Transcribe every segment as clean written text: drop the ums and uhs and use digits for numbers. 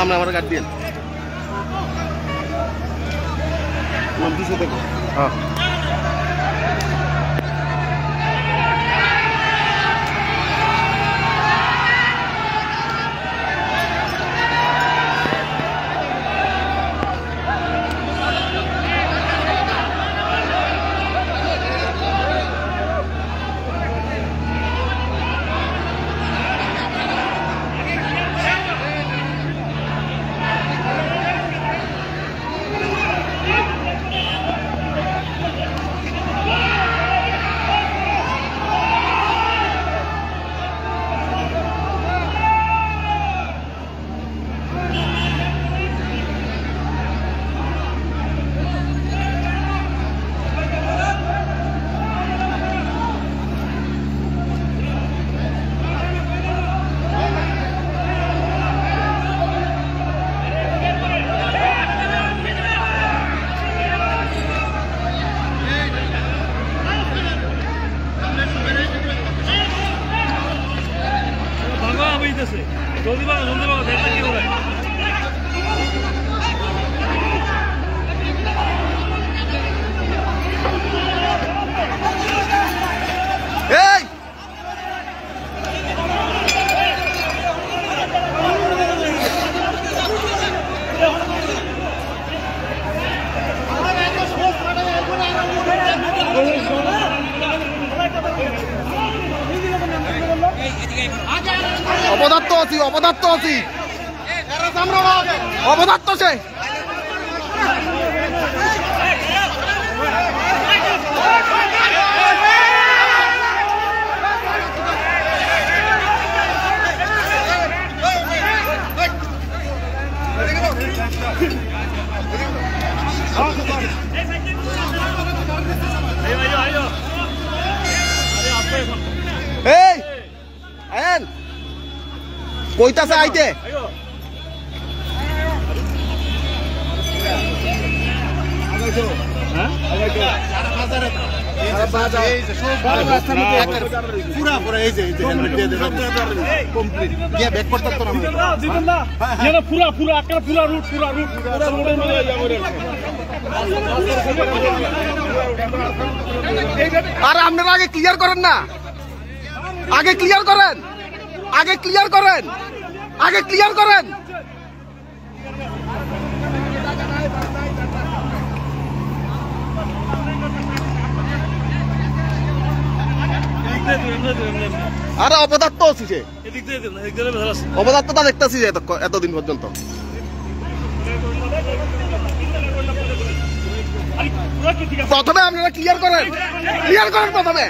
সামনে আমার গাড়ি দিন। হ্যাঁ অপদার্থ আছি, অপদার্থ আছি, অপদার্থ সে। কইতাছে আইতে আর আপনারা আগে ক্লিয়ার করেন না, আগে ক্লিয়ার করেন, আগে ক্লিয়ার করেন, আগে ক্লিয়ার করেন। আরে অপদার্থ আছি সে, অপদার্থটা দেখতেছি যে এতদিন পর্যন্ত। প্রথমে আপনারা ক্লিয়ার করেন, ক্লিয়ার করেন প্রথমে।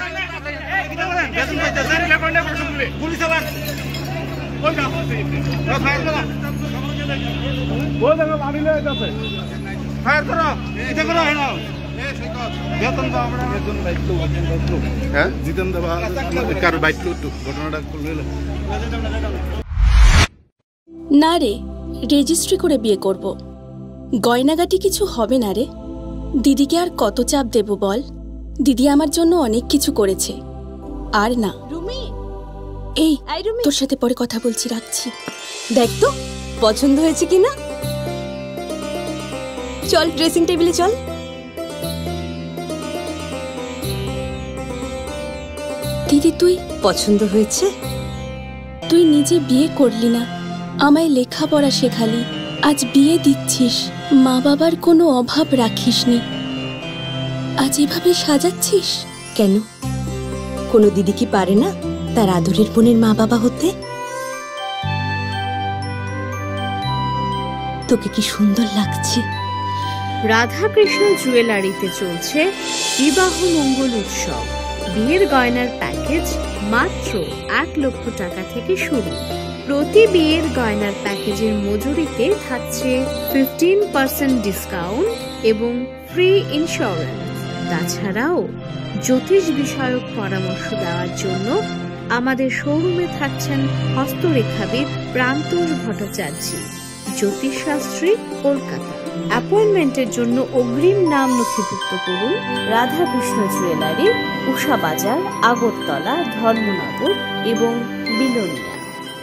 না রে, রেজিস্ট্রি করে বিয়ে করব। গয়নাগাটি কিছু হবে না রে। দিদিকে আর কত চাপ দেব বল? দিদি আমার জন্য অনেক কিছু করেছে। আর না এই তোর সাথে পরে কথা বলছি, রাখছি। দেখ তো পছন্দ হয়েছে কিনা। চল ড্রেসিং টেবিলে চল। দিদি তুই পছন্দ হয়েছে? তুই নিজে বিয়ে করলি না, আমায় লেখাপড়া শেখালি, আজ বিয়ে দিচ্ছিস, মা বাবার কোনো অভাব রাখিসনি, আজ এভাবে সাজাচ্ছিস কেন? কোনো দিদি কি পারে না তার আদরের বোনের মা বাবা হতে? তোকে কি সুন্দর লাগছে। রাধাকৃষ্ণ জুয়েলারিতে চলছে বিবাহ মঙ্গল উৎসব। বিয়ের গয়নার প্যাকেজ মাত্র 1 লক্ষ টাকা থেকে শুরু। প্রতি বিয়ের গয়নার প্যাকেজের মজুরিতে থাকছে 15% ডিসকাউন্ট এবং ফ্রি ইন্স্যুরেন্স। তাছাড়াও জ্যোতিষ বিষয়ক পরামর্শ দেওয়ার জন্য আমাদের শোরুমে থাকছেন হস্তরেখাবিদ প্রান্তোষ ভট্টাচার্য, জ্যোতিষশাস্ত্রী, কলকাতা। অ্যাপয়েন্টমেন্টের জন্য অগ্রিম নাম নথিভুক্ত করুন রাধাকৃষ্ণ জুয়েলারি, উষা বাজার, আগরতলা, ধর্মনগর এবং বিলোনিয়া।